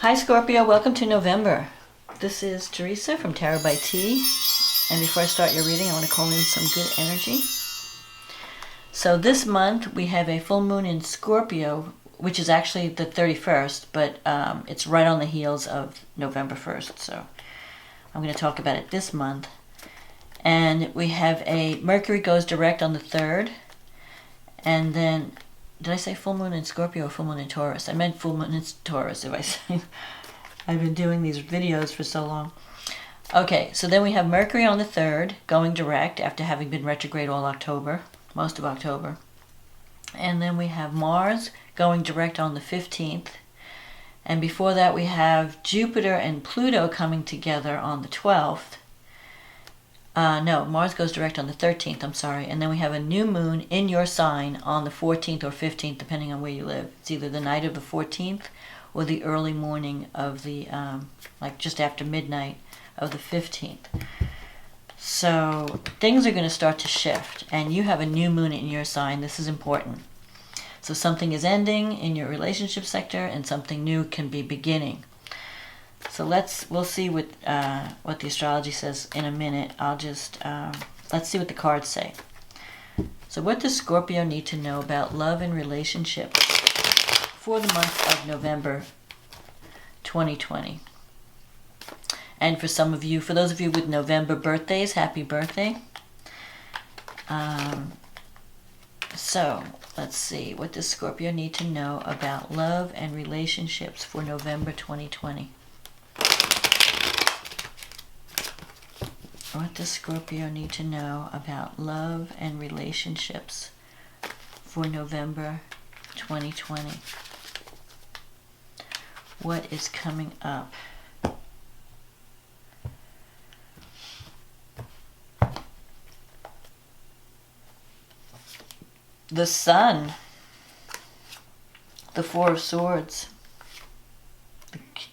Hi Scorpio, welcome to November. This is Teresa from Tarot by T. And before I start your reading, I want to call in some good energy. So this month we have a full moon in Scorpio, which is actually the 31st, but it's right on the heels of November 1st. So I'm going to talk about it this month. And we have a Mercury goes direct on the 3rd. And then, did I say full moon in Scorpio or full moon in Taurus? I meant full moon in Taurus, if I say. I've been doing these videos for so long. Okay, so then we have Mercury on the 3rd, going direct after having been retrograde all October, most of October. And then we have Mars going direct on the 15th. And before that we have Jupiter and Pluto coming together on the 12th. No, Mars goes direct on the 13th, I'm sorry. And then we have a new moon in your sign on the 14th or 15th, depending on where you live. It's either the night of the 14th or the early morning of the, like just after midnight of the 15th. So things are going to start to shift. And you have a new moon in your sign. This is important. So something is ending in your relationship sector and something new can be beginning. So we'll see what the astrology says in a minute. Let's see what the cards say. So what does Scorpio need to know about love and relationships for the month of November 2020? And for those of you with November birthdays, happy birthday. So let's see, what does Scorpio need to know about love and relationships for November 2020? What does Scorpio need to know about love and relationships for November 2020? What is coming up? The Sun, the Four of Swords,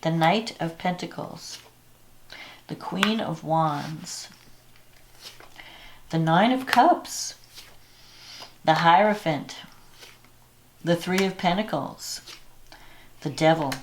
the Knight of Pentacles, the Queen of Wands, the Nine of Cups, the Hierophant, the Three of Pentacles, the Devil,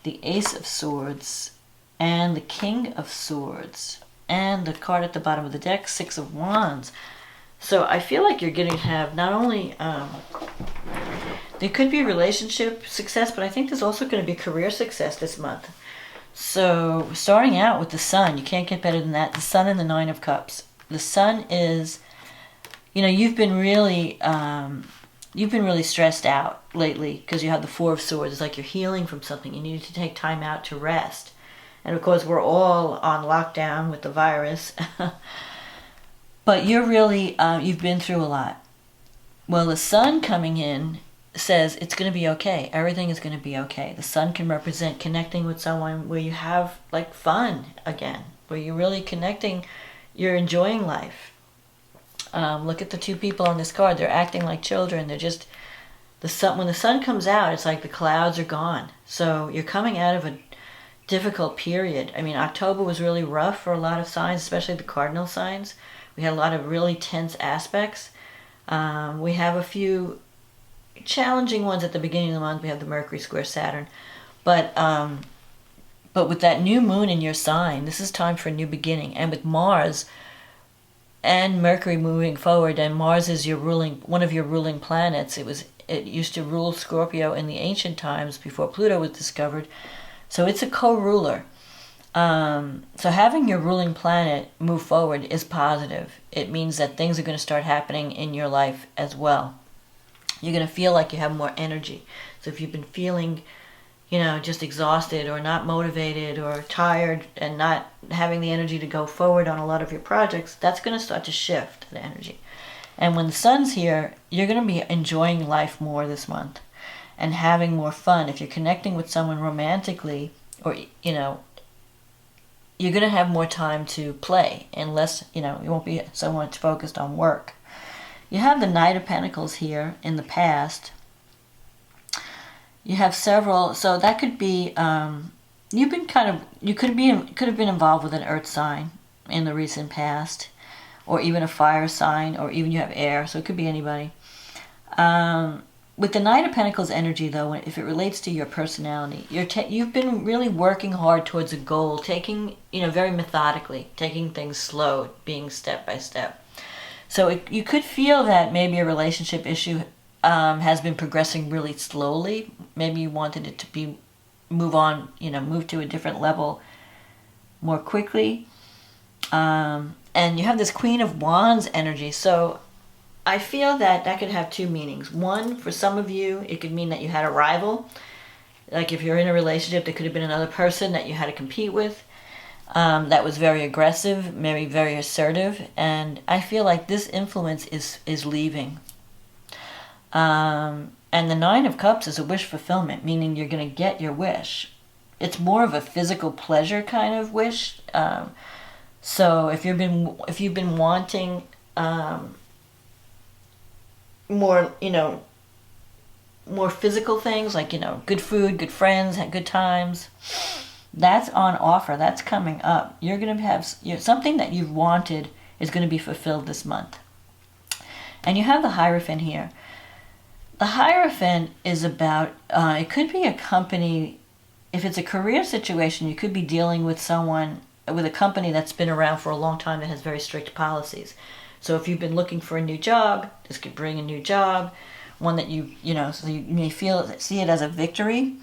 the Ace of Swords, and the King of Swords, and the card at the bottom of the deck, Six of Wands. So I feel like you're going to have not only, there could be relationship success, but I think there's also going to be career success this month. So starting out with the Sun, you can't get better than that. The Sun and the Nine of Cups. The Sun is, you've been really stressed out lately because you have the Four of Swords. It's like you're healing from something. You needed to take time out to rest. And of course, we're all on lockdown with the virus. But you're really, you've been through a lot. Well, the Sun coming in says it's going to be okay. Everything is going to be okay. The Sun can represent connecting with someone where you have like fun again, where you're really connecting, you're enjoying life. Look at the two people on this card. They're acting like children. They're just, when the Sun comes out, it's like the clouds are gone. So you're coming out of a difficult period. I mean, October was really rough for a lot of signs, especially the cardinal signs. We had a lot of really tense aspects. We have a few challenging ones at the beginning of the month. We have the Mercury square Saturn. But with that new moon in your sign, this is time for a new beginning. And with Mars and Mercury moving forward, and Mars is one of your ruling planets. It used to rule Scorpio in the ancient times before Pluto was discovered. So it's a co-ruler. So having your ruling planet move forward is positive. It means that things are going to start happening in your life as well. You're going to feel like you have more energy. So if you've been feeling, just exhausted or not motivated or tired and not having the energy to go forward on a lot of your projects, that's going to start to shift the energy. And when the Sun's here, you're going to be enjoying life more this month and having more fun. If you're connecting with someone romantically, or, you're going to have more time to play and less, you won't be so much focused on work. You have the Knight of Pentacles here in the past. You have several, so that could be, you could have been involved with an earth sign in the recent past, or even a fire sign, or even you have air, so it could be anybody. with the Knight of Pentacles energy, though, if it relates to your personality, you've been really working hard towards a goal, taking, very methodically, taking things slow, being step by step. So you could feel that maybe a relationship issue has been progressing really slowly. Maybe you wanted it to move to a different level more quickly. And you have this Queen of Wands energy, so I feel that could have two meanings. One, for some of you, it could mean that you had a rival. Like if you're in a relationship, there could have been another person that you had to compete with that was very aggressive, maybe very assertive. And I feel like this influence is leaving. And the Nine of Cups is a wish fulfillment, meaning you're going to get your wish. It's more of a physical pleasure kind of wish. So if you've been wanting more physical things, like, good food, good friends, good times, that's on offer. That's coming up. You're going to have something that you've wanted is going to be fulfilled this month. And you have the Hierophant here. The Hierophant is about, it could be a company. If it's a career situation, you could be dealing with a company that's been around for a long time that has very strict policies. So if you've been looking for a new job, this could bring a new job, one that so you may see it as a victory.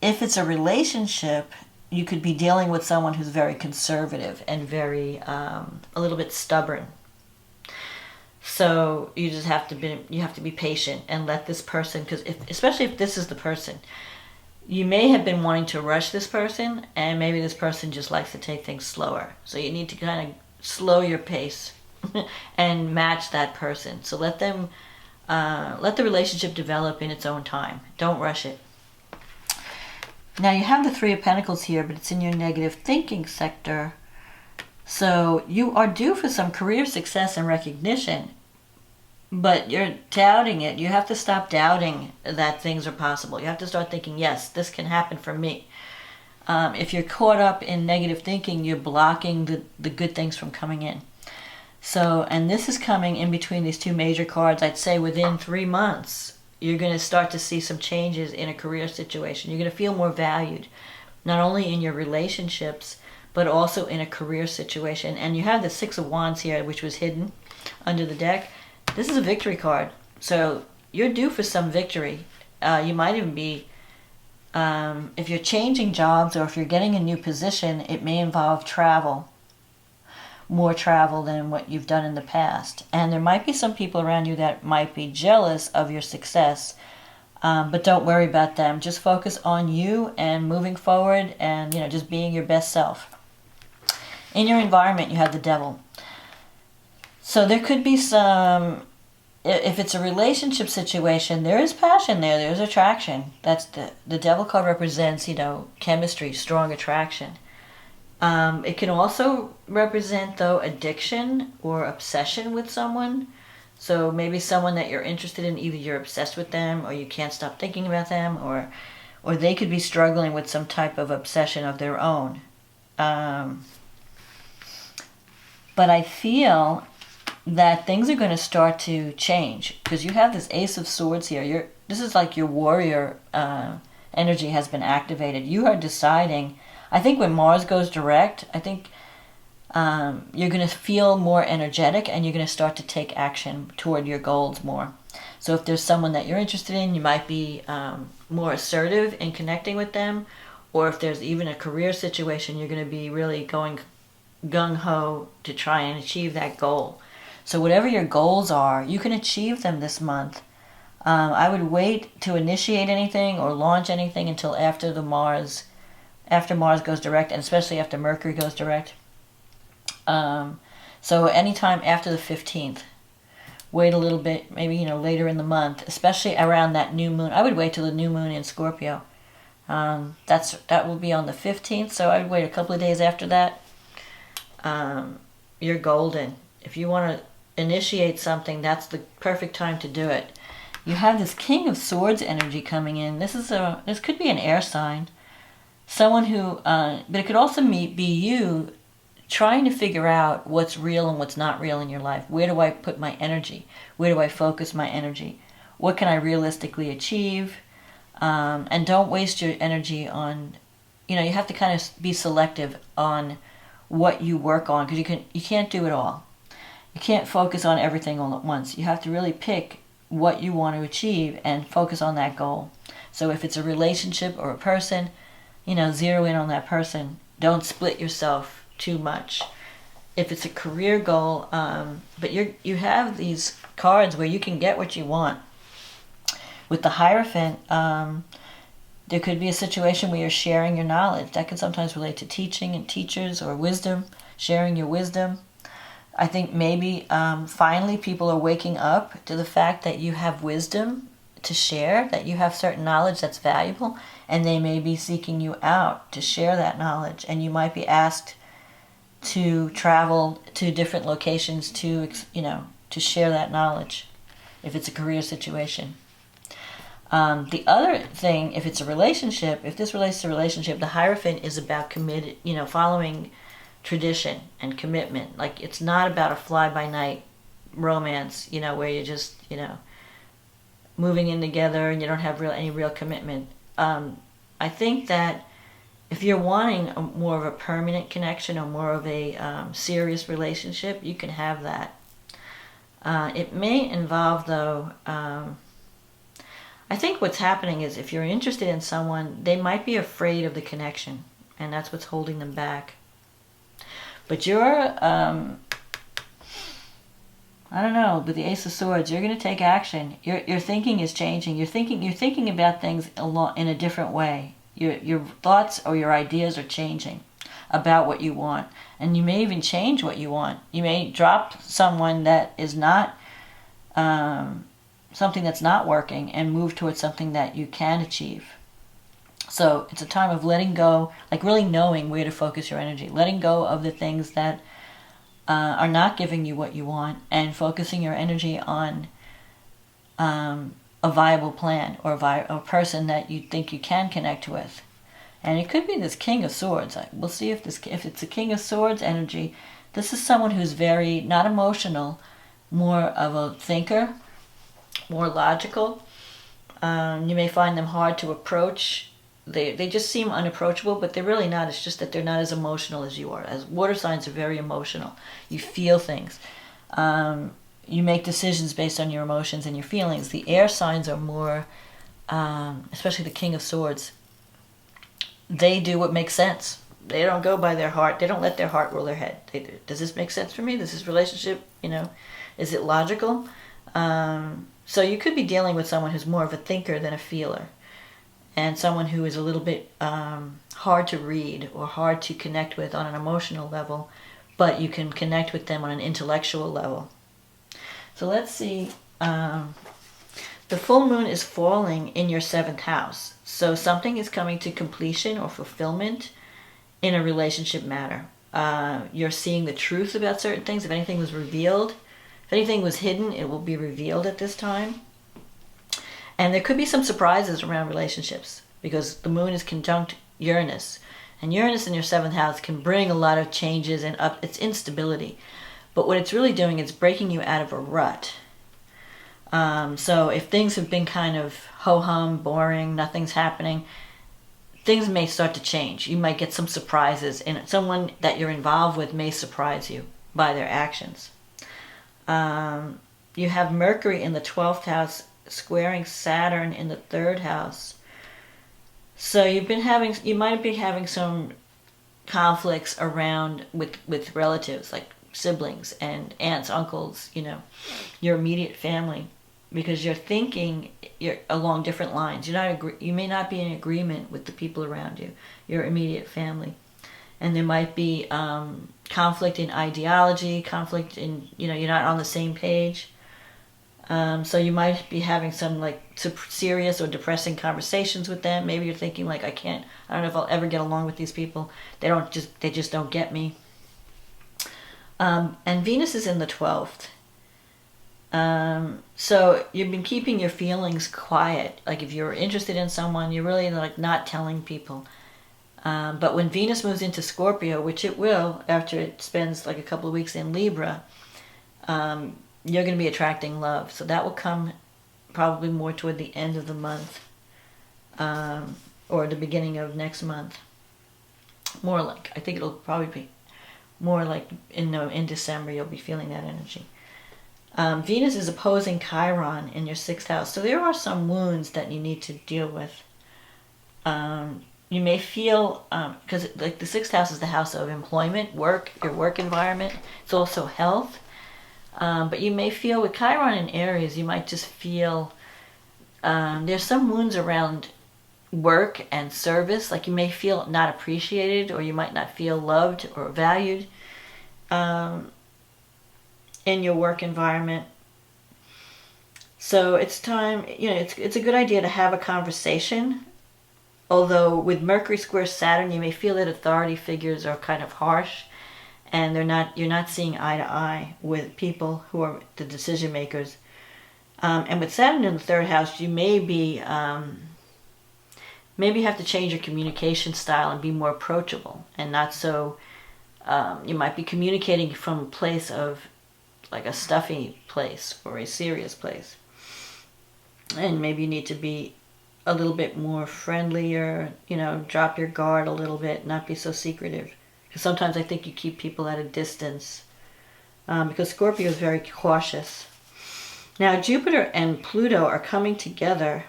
If it's a relationship, you could be dealing with someone who's very conservative and very a little bit stubborn. So you just have to be patient and let this person, because especially if this is the person, you may have been wanting to rush this person, and maybe this person just likes to take things slower. So you need to kind of slow your pace and match that person. So let the relationship develop in its own time. Don't rush it. Now you have the Three of Pentacles here, but it's in your negative thinking sector. So you are due for some career success and recognition, but you're doubting it. You have to stop doubting that things are possible. You have to start thinking, yes, this can happen for me. If you're caught up in negative thinking, you're blocking the good things from coming in. So, and this is coming in between these two major cards. I'd say within 3 months, you're going to start to see some changes in a career situation. You're going to feel more valued, not only in your relationships, but also in a career situation. And you have the Six of Wands here, which was hidden under the deck. This is a victory card. So you're due for some victory. You might even be, if you're changing jobs or if you're getting a new position, it may involve travel. More travel than what you've done in the past. And there might be some people around you that might be jealous of your success. But don't worry about them. Just focus on you and moving forward and, just being your best self. In your environment, you have the Devil. So there could be some, if it's a relationship situation, there is passion there. There's attraction. That's the Devil card represents, chemistry, strong attraction. It can also represent, though, addiction or obsession with someone. So maybe someone that you're interested in, either you're obsessed with them or you can't stop thinking about them, or they could be struggling with some type of obsession of their own. But I feel that things are going to start to change because you have this Ace of Swords here. This is like your warrior energy has been activated. You are deciding. I think when Mars goes direct, I think you're going to feel more energetic and you're going to start to take action toward your goals more. So if there's someone that you're interested in, you might be more assertive in connecting with them. Or if there's even a career situation, you're going to be really going gung-ho to try and achieve that goal. So whatever your goals are, you can achieve them this month. I would wait to initiate anything or launch anything until after Mars goes direct, and especially after Mercury goes direct. So anytime after the 15th, wait a little bit, maybe later in the month, especially around that new moon. I would wait till the new moon in Scorpio. That will be on the 15th, so I would wait a couple of days after that. You're golden. If you want to initiate something, that's the perfect time to do it. You have this King of Swords energy coming in. This could be an air sign. Someone who, but it could also be you trying to figure out what's real and what's not real in your life. Where do I put my energy? Where do I focus my energy? What can I realistically achieve? And don't waste your energy on, you have to kind of be selective on what you work on, because you can't do it all. You can't focus on everything all at once. You have to really pick what you want to achieve and focus on that goal. So if it's a relationship or a person, zero in on that person. Don't split yourself too much. If it's a career goal, but you have these cards where you can get what you want. With the Hierophant, there could be a situation where you're sharing your knowledge. That can sometimes relate to teaching and teachers or wisdom, sharing your wisdom. I think maybe finally people are waking up to the fact that you have wisdom to share, that you have certain knowledge that's valuable, and they may be seeking you out to share that knowledge. And you might be asked to travel to different locations to share that knowledge, if it's a career situation. The other thing, if it's a relationship, if this relates to a relationship, the Hierophant is about committed, following tradition and commitment. Like, it's not about a fly-by-night romance, where you're just, moving in together and you don't have any real commitment. I think that if you're wanting more of a permanent connection or more of a serious relationship, you can have that. It may involve, though, I think what's happening is if you're interested in someone, they might be afraid of the connection, and that's what's holding them back. But you're, I don't know, with the Ace of Swords, you're going to take action. Your thinking is changing. You're thinking about things in a different way. Your thoughts or your ideas are changing about what you want. And you may even change what you want. You may drop someone that is not, something that's not working, and move towards something that you can achieve. So it's a time of letting go, like really knowing where to focus your energy, letting go of the things that are not giving you what you want, and focusing your energy on a viable plan or a person that you think you can connect with. And it could be this King of Swords. We'll see if it's a King of Swords energy. This is someone who's very, not emotional, more of a thinker, more logical. You may find them hard to approach. They just seem unapproachable, but they're really not. It's just that they're not as emotional as you are. As water signs are very emotional. You feel things. You make decisions based on your emotions and your feelings. The air signs are more, especially the King of Swords, they do what makes sense. They don't go by their heart. They don't let their heart rule their head. Does this make sense for me? Does this relationship, is it logical? So you could be dealing with someone who's more of a thinker than a feeler, and someone who is a little bit hard to read or hard to connect with on an emotional level, but you can connect with them on an intellectual level. So let's see. The full moon is falling in your 7th house. So something is coming to completion or fulfillment in a relationship matter. You're seeing the truth about certain things. If anything was revealed, if anything was hidden, it will be revealed at this time. And there could be some surprises around relationships, because the moon is conjunct Uranus. And Uranus in your 7th house can bring a lot of changes and its instability. But what it's really doing is breaking you out of a rut. So if things have been kind of ho-hum, boring, nothing's happening, things may start to change. You might get some surprises, and someone that you're involved with may surprise you by their actions. You have Mercury in the 12th house squaring Saturn in the 3rd house. So you might be having some conflicts around with relatives, like siblings and aunts, uncles, your immediate family, because you're along different lines. You may not be in agreement with the people around you, your immediate family. And there might be conflict in ideology, conflict in, you're not on the same page. So you might be having some serious or depressing conversations with them. Maybe you're thinking I don't know if I'll ever get along with these people. They just don't get me. And Venus is in the 12th. So you've been keeping your feelings quiet. Like if you're interested in someone, you're really not telling people. But when Venus moves into Scorpio, which it will after it spends like a couple of weeks in Libra, you're going to be attracting love. So that will come probably more toward the end of the month, or the beginning of next month. More like, I think it'll probably be more like in December you'll be feeling that energy. Venus is opposing Chiron in your 6th house. So there are some wounds that you need to deal with. You may feel, because like the 6th house is the house of employment, work, your work environment. It's also health. But you may feel with Chiron in Aries, you might just feel there's some wounds around work and service. Like you may feel not appreciated, or you might not feel loved or valued in your work environment. So it's time, it's a good idea to have a conversation. Although with Mercury square Saturn, you may feel that authority figures are kind of harsh, and you're not seeing eye to eye with people who are the decision makers. And with Saturn in the 3rd house, you maybe have to change your communication style and be more approachable, and not so. You might be communicating from a place of like a stuffy place or a serious place, and maybe you need to be a little bit more friendlier, drop your guard a little bit, not be so secretive. Because sometimes I think you keep people at a distance, because Scorpio is very cautious. Now Jupiter and Pluto are coming together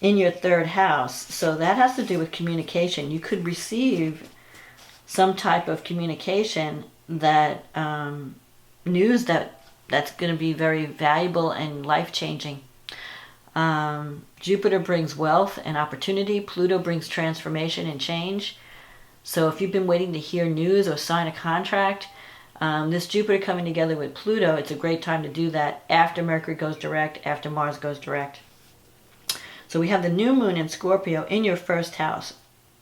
in your 3rd house, so that has to do with communication. You could receive some type of communication that news that's going to be very valuable and life-changing. Jupiter brings wealth and opportunity. Pluto brings transformation and change. So if you've been waiting to hear news or sign a contract, this Jupiter coming together with Pluto, it's a great time to do that after Mercury goes direct, after Mars goes direct. So we have the new moon in Scorpio in your 1st house.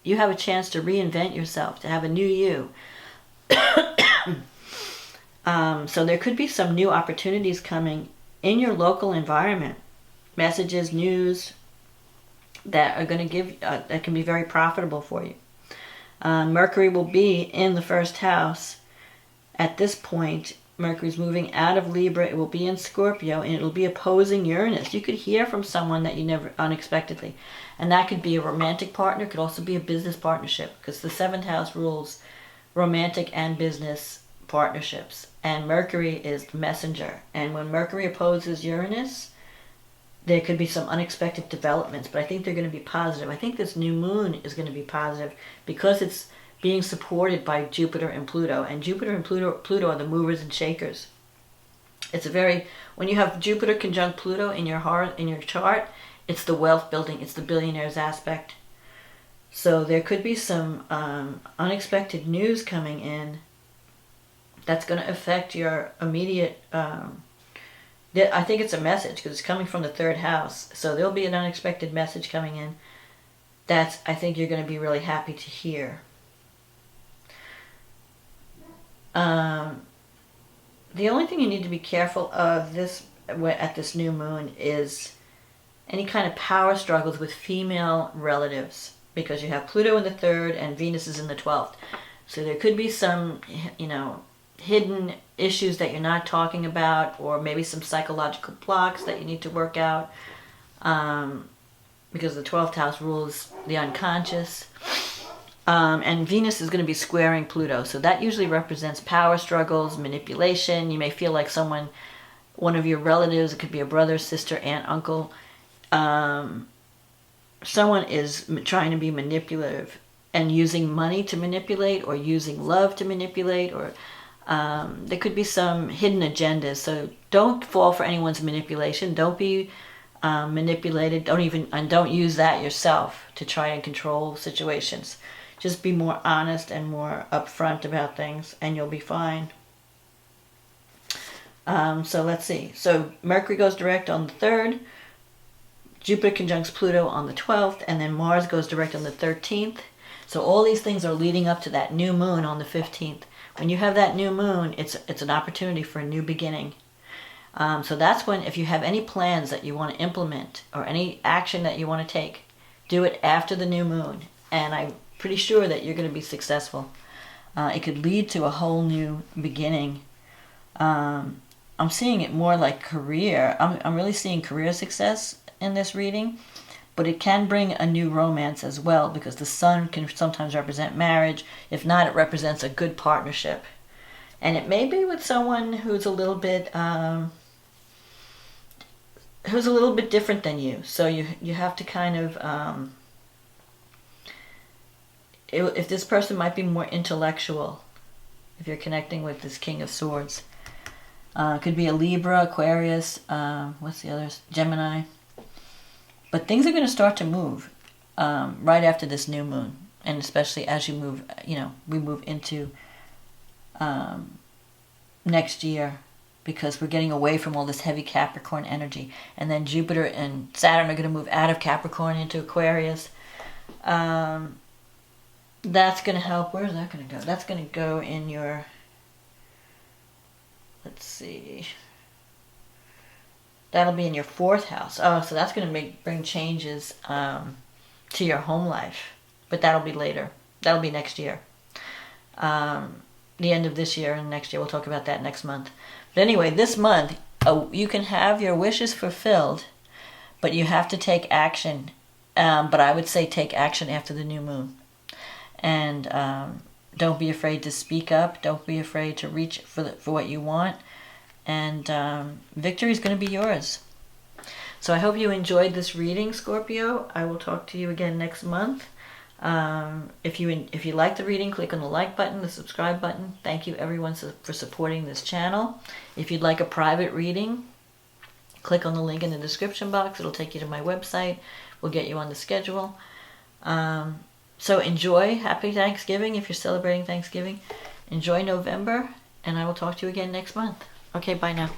You have a chance to reinvent yourself, to have a new you. So there could be some new opportunities coming in your local environment. Messages, news that are going to give, that can be very profitable for you. Mercury will be in the 1st house. At this point, Mercury's moving out of Libra. It will be in Scorpio, and it will be opposing Uranus. You could hear from someone that you never, unexpectedly. And that could be a romantic partner. It could also be a business partnership, because the 7th house rules romantic and business partnerships. And Mercury is the messenger. And when Mercury opposes Uranus, there could be some unexpected developments, but I think they're going to be positive. I think this new moon is going to be positive because it's being supported by Jupiter and Pluto. And Jupiter and Pluto are the movers and shakers. When you have Jupiter conjunct Pluto in your chart, it's the wealth building, it's the billionaires aspect. So there could be some unexpected news coming in that's going to affect your immediate... I think it's a message because it's coming from the 3rd house. So there'll be an unexpected message coming in that I think you're going to be really happy to hear. The only thing you need to be careful of at this new moon is any kind of power struggles with female relatives, because you have Pluto in the 3rd and Venus is in the 12th. So there could be some, hidden issues that you're not talking about, or maybe some psychological blocks that you need to work out, because the 12th house rules the unconscious. And Venus is going to be squaring Pluto, so that usually represents power struggles, manipulation. You may feel like one of your relatives, it could be a brother, sister, aunt, uncle, someone is trying to be manipulative and using money to manipulate, or using love to manipulate, or there could be some hidden agendas. So don't fall for anyone's manipulation. Don't be manipulated. Don't use that yourself to try and control situations. Just be more honest and more upfront about things, and you'll be fine. So let's see. So Mercury goes direct on the 3rd. Jupiter conjuncts Pluto on the 12th, and then Mars goes direct on the 13th. So all these things are leading up to that new moon on the 15th. When you have that new moon, it's an opportunity for a new beginning. So that's when, if you have any plans that you want to implement or any action that you want to take, do it after the new moon. and I'm pretty sure that you're going to be successful. It could lead to a whole new beginning. I'm seeing it more like career. I'm really seeing career success in this reading, but it can bring a new romance as well, because the sun can sometimes represent marriage. If not, it represents a good partnership. And it may be with someone who's a little bit different than you. So you have to kind of, if this person might be more intellectual, if you're connecting with this King of Swords. Could be a Libra, Aquarius, what's the others? Gemini. But things are going to start to move right after this new moon. And especially as you move, we move into next year, because we're getting away from all this heavy Capricorn energy. And then Jupiter and Saturn are going to move out of Capricorn into Aquarius. That's going to help. Where is that going to go? That's going to go in your... Let's see. That'll be in your 4th house. Oh, so that's going to bring changes to your home life. But that'll be later. That'll be next year. The end of this year and next year. We'll talk about that next month. But anyway, this month, you can have your wishes fulfilled, but you have to take action. But I would say take action after the new moon. And don't be afraid to speak up. Don't be afraid to reach for what you want. And victory is going to be yours. So I hope you enjoyed this reading, Scorpio. I will talk to you again next month. If you like the reading, click on the like button, the subscribe button. Thank you everyone for supporting this channel. If you'd like a private reading, click on the link in the description box. It'll take you to my website. We'll get you on the schedule. So enjoy. Happy Thanksgiving if you're celebrating Thanksgiving. Enjoy November, and I will talk to you again next month. Okay, bye now.